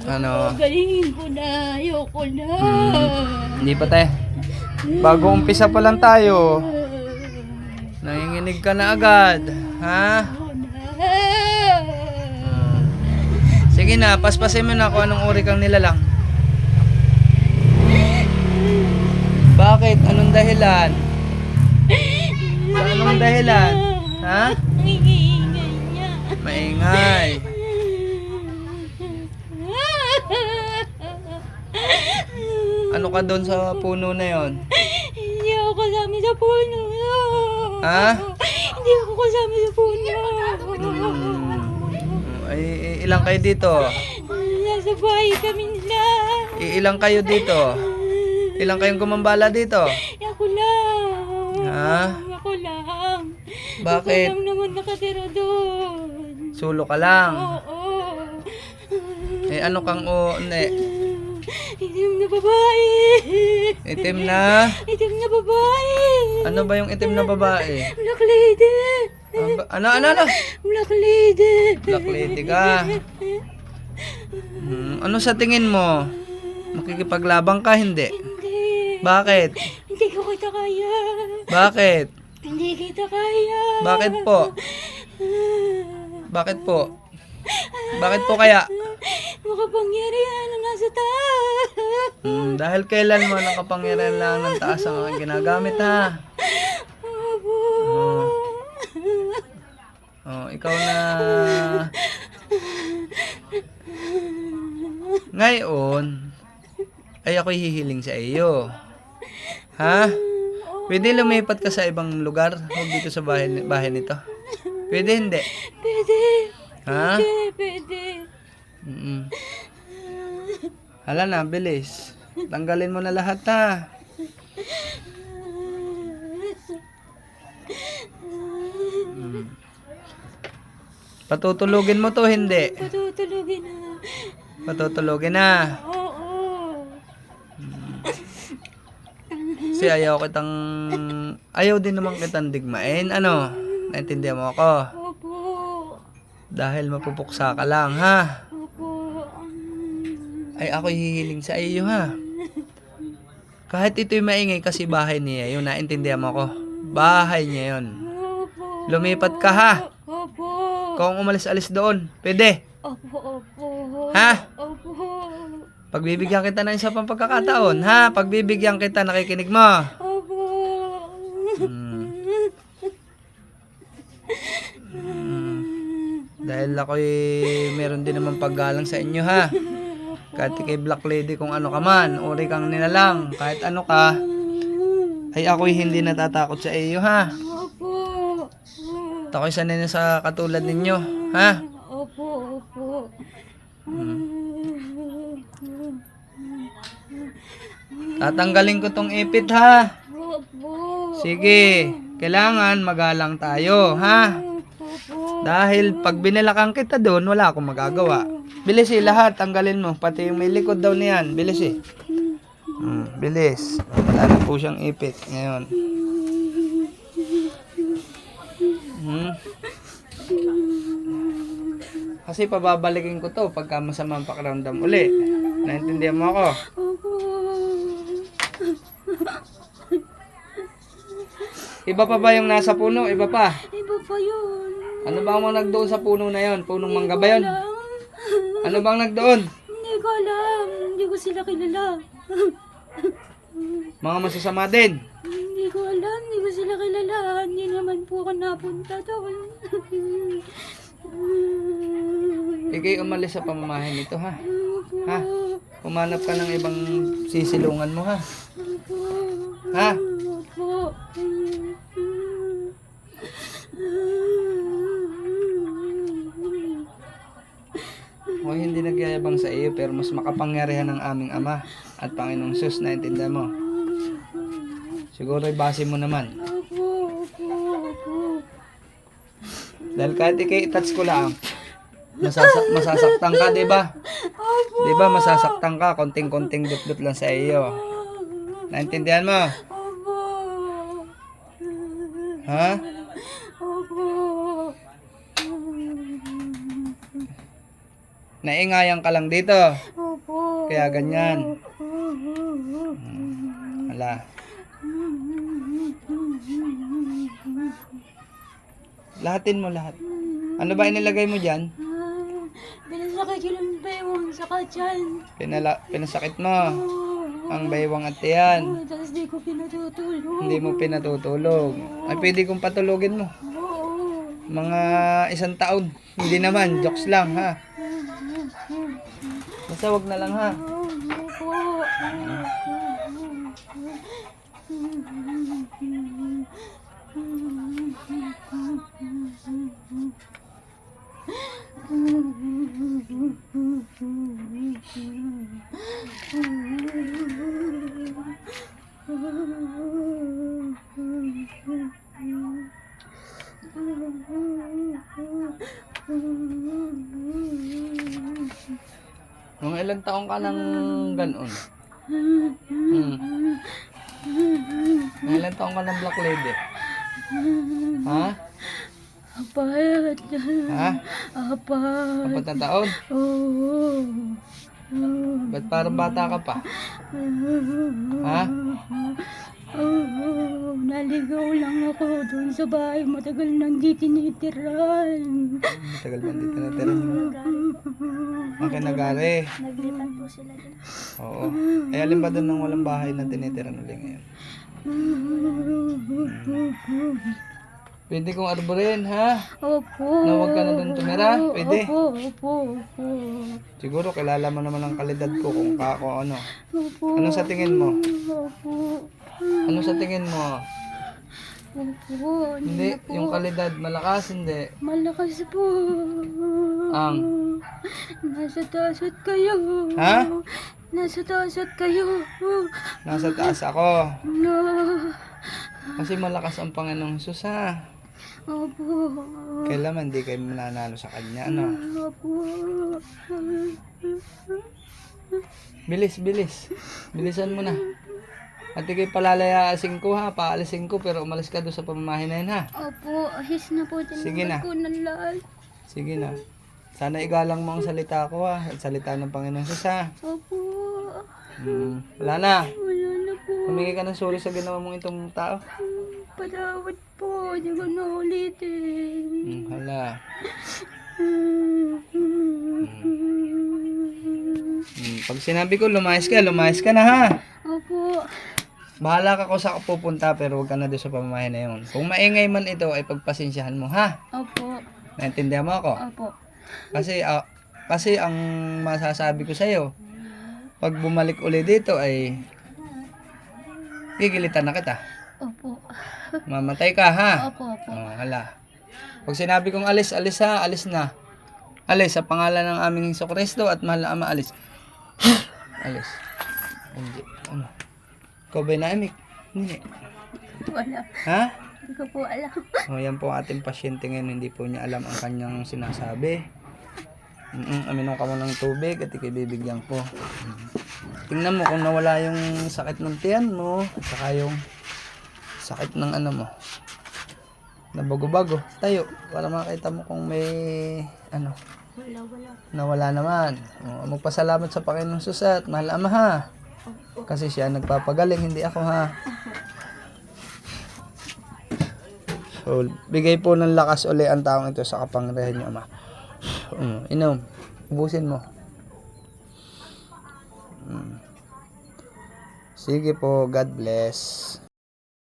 Ano? Galingin ko na. Ayoko na. Hindi pa tayo. Bago umpisa pa lang tayo. Nanginginig ka na agad. Ha? Sige na, paspasin mo na kung anong uri kang nilalang. Bakit? Anong dahilan? Sa anong dahilan? Ha? Ang ingay niya. Maingay. Ano ka doon sa puno na yon? Hindi ako kasama sa puno. Ha? Hindi ako kasama sa puno. Ay, ilang kayo dito? Nasa bahay kami nila. Ilang kayo dito? Ilang kayong gumambala dito? Ako lang. Ha? Ako lang. Bakit? Ako lang naman nakatira doon. Sulo ka lang. Oo. Eh ano kang Itim na babae. Itim na? Itim na babae. Ano ba yung itim na babae? Black lady. Ano? Black lady. Black lady ka. Ano sa tingin mo? Makikipaglabang ka, hindi? Hindi. Bakit? Hindi ko kita kaya. Bakit? Hindi kita kaya. Bakit po? Bakit po? Bakit po kaya? Makapangyarihan ang nasa taas. Dahil kailan mo nakapangyarihan lang ng taas ang aking ginagamit, ha? Opo. Ikaw na... Ngayon, ay ako'y hihiling sa iyo. Ha? Pwede lumipat ka sa ibang lugar? Huwag dito sa bahay nito. Pwede, hindi? Pwede. Ha? Pwede. Hala na, bilis. Tanggalin mo na lahat, ha? Patutulugin mo to, hindi? Patutulugin na. Patutulugin na. Oo. Kasi ayaw din naman kitang digmain. Ano? Naintindihan mo ako? Opo. Dahil mapupuksa ka lang, ha? Opo. Ay ako'y hihiling sa iyo, ha? Kahit ito'y maingay kasi bahay niya yun, naintindihan mo ako? Bahay niya yun. Opo. Lumipat ka, ha? Opo. Kung umalis-alis doon, pwede. Opo. Ha? Opo. Pagbibigyan kita ng isa pang pagkakataon, ha? Pagbibigyan kita, nakikinig mo. Opo. Dahil ako'y meron din naman paggalang sa inyo, ha? Kahit kay Black Lady kung ano ka man, uri kang nilalang, kahit ano ka, ay ako'y hindi natatakot sa iyo, ha? Opo. At ako'y sanay na sa katulad ninyo, ha? Opo. Tatanggalin ko tong ipit, ha? Opo. Sige, kailangan magalang tayo, ha? Opo. Dahil pag binalakan kita doon, wala akong magagawa. Bilis lahat, tanggalin mo. Pati yung may likod daw niyan, bilis bilis. Wala na po siyang ipit ngayon. Kasi pababalikin ko to pagka masama ang pakiramdam uli. Naintindihan mo ako? Opo. Iba pa ba yung nasa puno? Iba pa? Iba pa yun. Ano bang mga nagdoon sa puno na yon? Punong mangga ba yun? Alam. Ano bang nagdoon? Hindi ko alam. Hindi ko sila kilala. Mga masasama din. Hindi ko alam. Hindi ko sila kilala. Hindi naman po ako napunta doon. Ikay umalis sa pamamahay nito, ha? Opo. Ha? Humanap ka ng ibang sisilungan mo, ha? Opo. Ha? Opo. O hindi nagyayabang sa iyo pero mas makapangyarihan ng aming Ama at Panginoong Sus, naintindihan mo? Siguro base mo naman. Opo. Dahil kahit i-touch ko lang, masasaktan ka, di ba? Opo. Di ba masasaktan ka, konting-konting dut-dut lang sa iyo. Naintindihan mo? Opo. Ha? Opo. Naingayan ka lang dito. Opo. Kaya ganyan. Hala. Lahatin mo lahat. Ano ba inilagay mo dyan? Pinasakit ko ng bewang sa katyan. Pinasakit mo. Ang baywang at yan. Tapos di ko pinatutulog. Hindi mo pinatutulog. Ay, pwede kong patulogin mo. Oo. Mga 1 taon. Hindi naman. Jokes lang, ha? Basta wag na lang, ha? Opo. Mga ilang taong ka nang ganoon? Mga ilang taong ka ng Black Lady? Ha? Apat. Ha? Apat. 4 na taon? Oo. Ba't parang bata ka pa? Ha? Oo. Naligaw lang ako doon sa bahay. Matagal nang di tinitiran. Matagal ba dito natira mo? Ang kinagari. Naglipan po sila doon. Oo. Ay, alin ba doon ng walang bahay na tinitira ulit ngayon? Pwede kong arborin, ha? Opo. Na huwag ka na doon tumira? Pwede? Opo. Siguro kilala mo naman ang kalidad ko kung kako ano. Opo. Ano sa tingin mo? Opo. Ano sa tingin mo? Opo. Hindi, yung kalidad malakas, hindi. Malakas po. Ang? Nasa taasot kayo. Ha? Nasa taasot kayo. Nasa taas ako. No. Kasi malakas ang Panginoong Jesus, ha? Opo. Kailangan di kayo mananalo sa kanya, ano? Opo. Bilis. Bilisan mo na. At ikay palalayasin ko, ha? Paalisin ko, pero umalis ka doon sa pamamahay na yun, ha? Opo. Ahis na po. Sige na. Ko ng lahat. Sige na. Sana igalang mo ang salita ko, ha? At salita ng Panginoong Jesus, ha? Opo. Wala na. Wala na po. Humingi ka ng sorry sa ginawa mong itong tao. Patawad po. Hindi ko na ulitin. Hala. Pag sinabi ko, lumayas ka na, ha? Opo. Bahala ka kung saan ka pupunta, pero huwag ka na doon sa pamamahay na yun. Kung maingay man ito, ay pagpasensyahan mo, ha? Opo. Naintindihan mo ako? Opo. Kasi ang masasabi ko sa'yo, pag bumalik uli dito ay gigilitan na kita. Opo. Mamatay ka, ha? Opo. Oh, hala. Pag sinabi kong alis, ha? Alis na. Alis sa pangalan ng aming Jesucristo at mahal na Ama, alis. Alis. Hindi. Ano? Ikaw ba'y naimik? Hindi. Wala. Ha? Hindi ko po alam. O, yan po ang ating pasyente ngayon. Hindi po niya alam ang kanyang sinasabi. Aminom ka mo ng tubig at ikibibigyan ko. Tingnan mo kung nawala yung sakit ng tiyan mo at saka yung sakit ng ano mo. Na bago-bago. Tayo. Para makita mo kung may ano. Wala. Nawala naman. O, magpasalamat sa Panginoong Jesus at mahal Ama, ha? Kasi siya nagpapagaling, hindi ako, ha? So, bigay po ng lakas uli ang taong ito sa kapangyarihan niyo, Ama. Inom. Ubusin mo. Sige po. God bless.